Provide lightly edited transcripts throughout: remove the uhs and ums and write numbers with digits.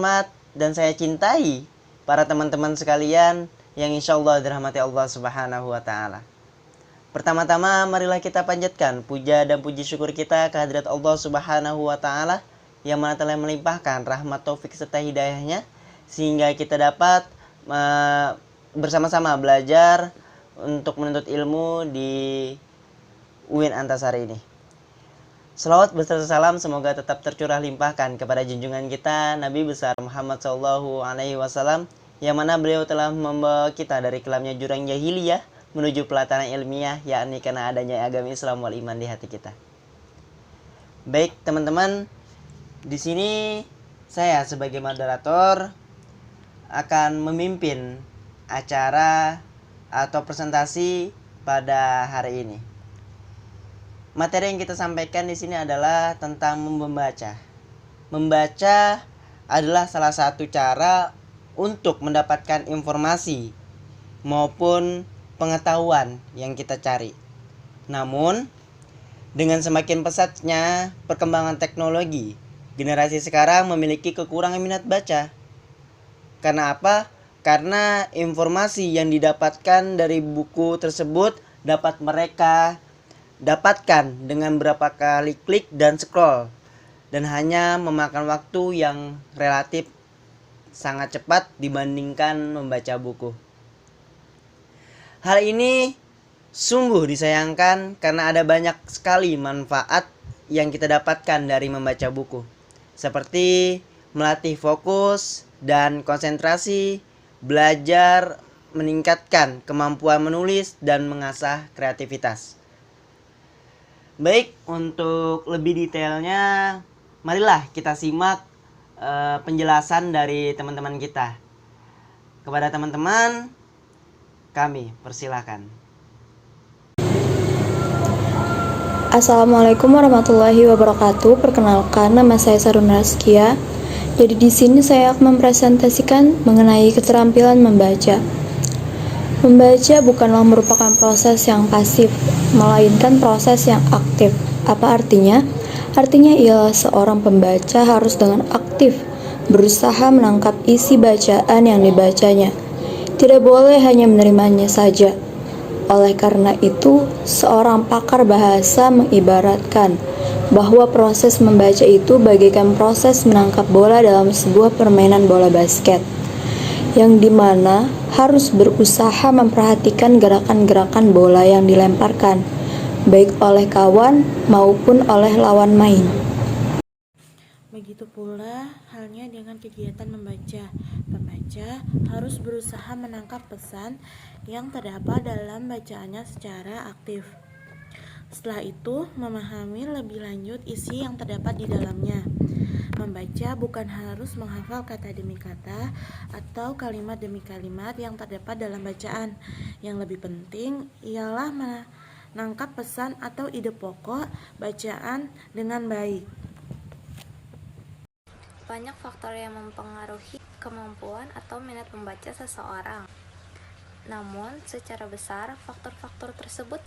terhormat dan saya cintai para teman-teman sekalian yang insya Allah dirahmati Allah Subhanahu wa Ta'ala. Pertama-tama, marilah kita panjatkan puja dan puji syukur kita kehadirat Allah Subhanahu wa Ta'ala yang mana telah melimpahkan rahmat taufik serta hidayahnya sehingga kita dapat bersama-sama belajar untuk menuntut ilmu di UIN Antasari ini. Selawat beserta salam semoga tetap tercurah limpahkan kepada junjungan kita Nabi besar Muhammad SAW, yang mana beliau telah membawa kita dari kelamnya jurang jahiliyah menuju pelataran ilmiah, yakni karena adanya agama Islam wal iman di hati kita. Baik teman-teman, di sini saya sebagai moderator akan memimpin acara atau presentasi pada hari ini. Materi yang kita sampaikan di sini adalah tentang membaca. Membaca adalah salah satu cara untuk mendapatkan informasi maupun pengetahuan yang kita cari. Namun, dengan semakin pesatnya perkembangan teknologi, generasi sekarang memiliki kekurangan minat baca. Karena apa? Karena informasi yang didapatkan dari buku tersebut dapat mereka dapatkan dengan berapa kali klik dan scroll, dan hanya memakan waktu yang relatif sangat cepat dibandingkan membaca buku. Hal ini sungguh disayangkan karena ada banyak sekali manfaat yang kita dapatkan dari membaca buku, seperti melatih fokus dan konsentrasi, belajar, meningkatkan kemampuan menulis, dan mengasah kreativitas. Baik, untuk lebih detailnya, marilah kita simak penjelasan dari teman-teman kita. Kepada teman-teman, kami persilakan. Assalamualaikum warahmatullahi wabarakatuh. Perkenalkan, nama saya Saruna Raskia. Jadi di sini saya akan mempresentasikan mengenai keterampilan membaca. Membaca bukanlah merupakan proses yang pasif, melainkan proses yang aktif. Apa artinya? Artinya ialah seorang pembaca harus dengan aktif berusaha menangkap isi bacaan yang dibacanya. Tidak boleh hanya menerimanya saja. Oleh karena itu, seorang pakar bahasa mengibaratkan bahwa proses membaca itu bagaikan proses menangkap bola dalam sebuah permainan bola basket, yang dimana harus berusaha memperhatikan gerakan-gerakan bola yang dilemparkan, baik oleh kawan maupun oleh lawan main. Begitu pula halnya dengan kegiatan membaca. Pembaca harus berusaha menangkap pesan yang terdapat dalam bacaannya secara aktif. Setelah itu, memahami lebih lanjut isi yang terdapat di dalamnya. Membaca bukan harus menghafal kata demi kata atau kalimat demi kalimat yang terdapat dalam bacaan. Yang lebih penting ialah menangkap pesan atau ide pokok bacaan dengan baik. Banyak faktor yang mempengaruhi kemampuan atau minat membaca seseorang. Namun, secara besar, faktor-faktor tersebut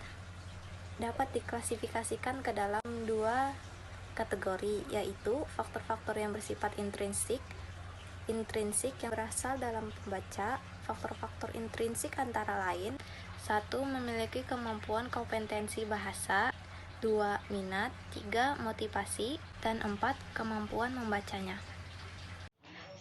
dapat diklasifikasikan ke dalam dua kategori, yaitu faktor-faktor yang bersifat intrinsik yang berasal dalam pembaca. Faktor-faktor intrinsik antara lain: 1. Memiliki kemampuan kompetensi bahasa, 2. Minat, 3. Motivasi, dan 4. Kemampuan membacanya.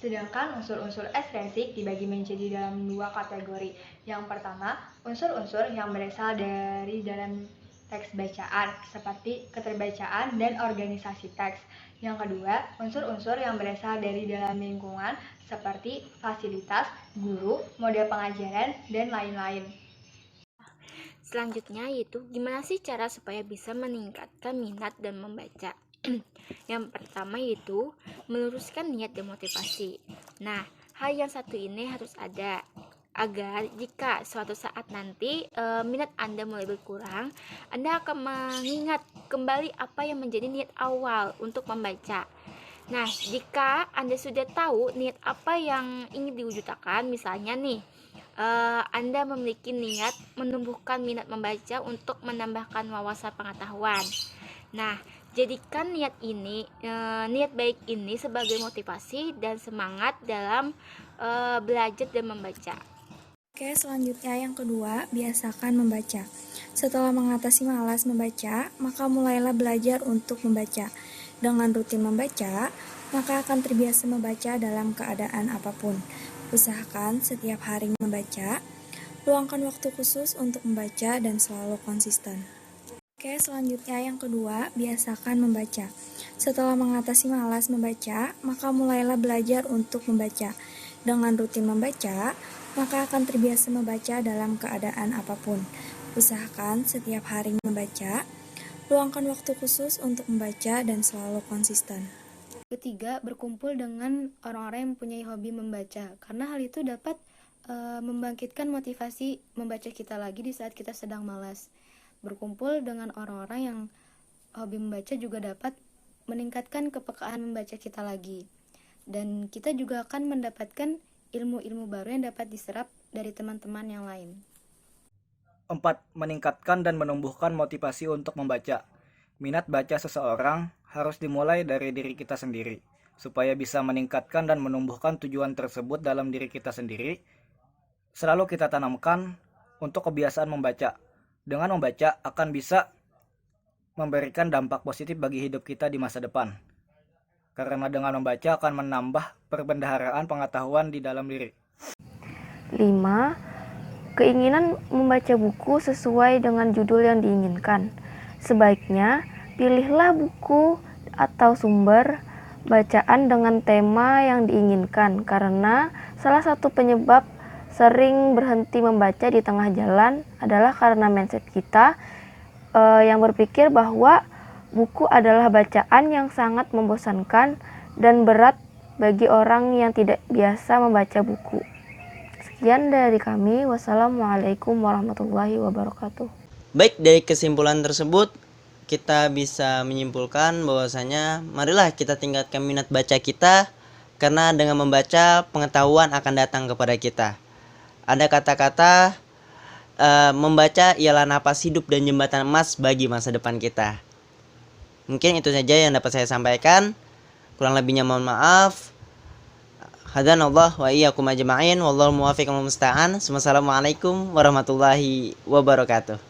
Sedangkan unsur-unsur estetik dibagi menjadi dalam dua kategori. Yang pertama, unsur-unsur yang berasal dari dalam teks bacaan, seperti keterbacaan dan organisasi teks. Yang kedua, unsur-unsur yang berasal dari dalam lingkungan, seperti fasilitas, guru, model pengajaran, dan lain-lain. Selanjutnya yaitu gimana sih cara supaya bisa meningkatkan minat dan membaca. Yang pertama yaitu meluruskan niat dan motivasi. Nah, hal yang satu ini harus ada agar jika suatu saat nanti minat Anda mulai berkurang, Anda akan mengingat kembali apa yang menjadi niat awal untuk membaca. Nah, jika Anda sudah tahu niat apa yang ingin diwujudkan, misalnya nih, Anda memiliki niat menumbuhkan minat membaca untuk menambahkan wawasan pengetahuan. Nah, Jadikan niat baik ini sebagai motivasi dan semangat dalam belajar dan membaca. Oke, selanjutnya yang kedua, biasakan membaca. Setelah mengatasi malas membaca, maka mulailah belajar untuk membaca. Dengan rutin membaca, maka akan terbiasa membaca dalam keadaan apapun. Usahakan setiap hari membaca, luangkan waktu khusus untuk membaca dan selalu konsisten. Oke, selanjutnya yang kedua, biasakan membaca. Setelah mengatasi malas membaca, maka mulailah belajar untuk membaca. Dengan rutin membaca, maka akan terbiasa membaca dalam keadaan apapun. Usahakan setiap hari membaca, luangkan waktu khusus untuk membaca dan selalu konsisten. Ketiga, berkumpul dengan orang-orang yang mempunyai hobi membaca, karena hal itu dapat membangkitkan motivasi membaca kita lagi di saat kita sedang malas. Berkumpul dengan orang-orang yang hobi membaca juga dapat meningkatkan kepekaan membaca kita lagi. Dan kita juga akan mendapatkan ilmu-ilmu baru yang dapat diserap dari teman-teman yang lain. 4. Meningkatkan dan menumbuhkan motivasi untuk membaca. Minat baca seseorang harus dimulai dari diri kita sendiri. Supaya bisa meningkatkan dan menumbuhkan tujuan tersebut dalam diri kita sendiri, selalu kita tanamkan untuk kebiasaan membaca. Dengan membaca akan bisa memberikan dampak positif bagi hidup kita di masa depan. Karena dengan membaca akan menambah perbendaharaan pengetahuan di dalam diri. 5. Keinginan membaca buku sesuai dengan judul yang diinginkan. Sebaiknya pilihlah buku atau sumber bacaan dengan tema yang diinginkan, karena salah satu penyebab sering berhenti membaca di tengah jalan adalah karena mindset kita yang berpikir bahwa buku adalah bacaan yang sangat membosankan dan berat bagi orang yang tidak biasa membaca buku. Sekian dari kami. Wassalamualaikum warahmatullahi wabarakatuh. Baik, dari kesimpulan tersebut kita bisa menyimpulkan bahwasanya marilah kita tingkatkan minat baca kita, karena dengan membaca pengetahuan akan datang kepada kita. Ada kata-kata membaca ialah napas hidup dan jembatan emas bagi masa depan kita. Mungkin itu saja yang dapat saya sampaikan. Kurang lebihnya mohon maaf. Hadanallah wa iyyakum ajma'in wallahu muwaffiq wal musta'an. Wassalamualaikum warahmatullahi wabarakatuh.